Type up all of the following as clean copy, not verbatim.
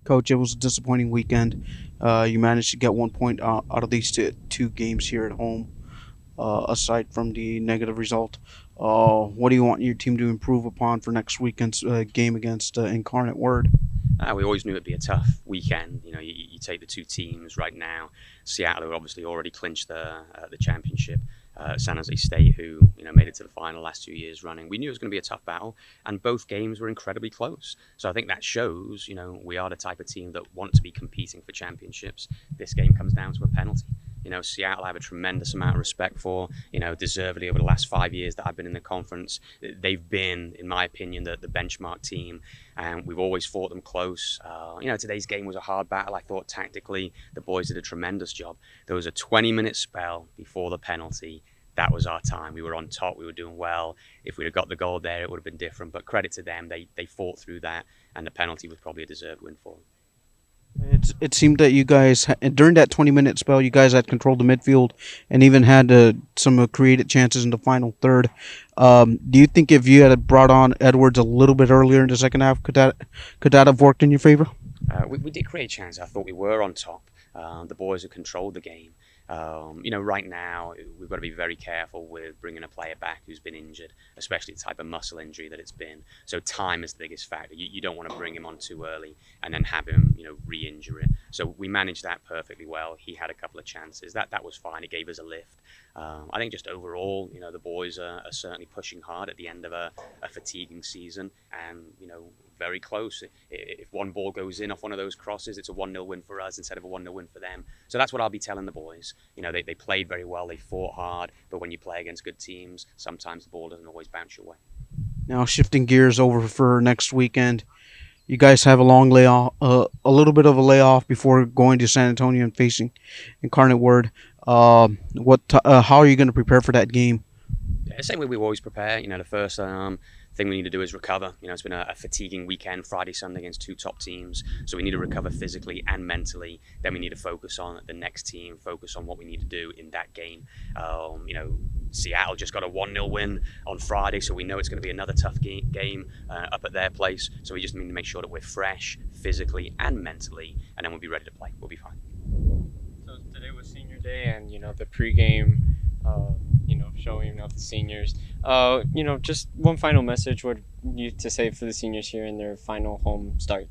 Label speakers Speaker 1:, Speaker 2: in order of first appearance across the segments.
Speaker 1: Coach, it was a disappointing weekend. You managed to get 1 point out of these two games here at home, aside from the negative result. What do you want your team to improve upon for next weekend's game against Incarnate Word?
Speaker 2: We always knew it'd be a tough weekend. You take the two teams right now. Seattle, who obviously already clinched the championship. San Jose State, who made it to the final last 2 years running. We knew it was going to be a tough battle, and both games were incredibly close. So I think that shows, we are the type of team that want to be competing for championships. This game comes down to a penalty. Seattle I have a tremendous amount of respect for, deservedly over the last 5 years that I've been in the conference. They've been, in my opinion, the benchmark team, and we've always fought them close. Today's game was a hard battle. I thought tactically the boys did a tremendous job. There was a 20-minute spell before the penalty. That was our time. We were on top. We were doing well. If we'd have got the goal there, it would have been different. But credit to them. They fought through that, and the penalty was probably a deserved win for them.
Speaker 1: It seemed that you guys, during that 20-minute spell, you guys had controlled the midfield and even had some created chances in the final third. Do you think if you had brought on Edwards a little bit earlier in the second half, could that have worked in your favor?
Speaker 2: We did create chances. I thought we were on top. The boys have controlled the game. Right now we've got to be very careful with bringing a player back who's been injured, especially the type of muscle injury that it's been. So time is the biggest factor. You don't want to bring him on too early and then have him, re-injure it. So we managed that perfectly well. He had a couple of chances. That was fine. It gave us a lift. I think just overall, the boys are certainly pushing hard at the end of a fatiguing season, and very close. If one ball goes in off one of those crosses, it's a 1-0 win for us instead of a 1-0 win for them. So that's what I'll be telling the boys. They played very well, they fought hard, but when you play against good teams, sometimes the ball doesn't always bounce your way.
Speaker 1: Now shifting gears over for next weekend, you guys have a long layoff, a little bit of a layoff before going to San Antonio and facing Incarnate Word. How are you going to prepare for that game?
Speaker 2: Yeah, same way we always prepare. The first thing we need to do is recover. It's been a fatiguing weekend, Friday, Sunday against two top teams. So we need to recover physically and mentally. Then we need to focus on the next team, focus on what we need to do in that game. Seattle just got a 1-0 win on Friday, so we know it's going to be another tough game up at their place. So we just need to make sure that we're fresh physically and mentally, and then we'll be ready to play. We'll be fine.
Speaker 3: So today was senior day, and the pregame, showing off the seniors. Just one final message. What you to say for the seniors here in their final home start?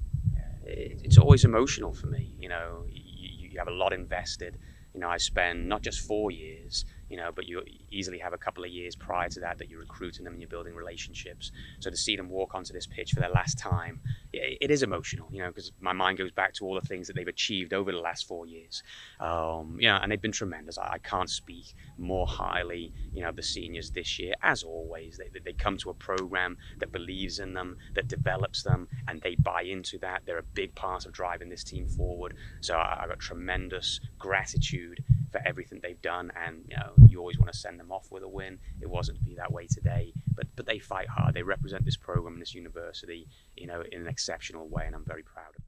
Speaker 2: It's always emotional for me. You have a lot invested. I spend not just 4 years, but you easily have a couple of years prior to that you're recruiting them and you're building relationships. So to see them walk onto this pitch for their last time, it is emotional, because my mind goes back to all the things that they've achieved over the last 4 years. And they've been tremendous. I can't speak more highly, of the seniors this year. As always, they come to a program that believes in them, that develops them, and they buy into that. They're a big part of driving this team forward. So I got tremendous gratitude for everything they've done, and you always want to send them off with a win. It wasn't to be that way today, but they fight hard. They represent this program and this university, in an exceptional way, and I'm very proud of them.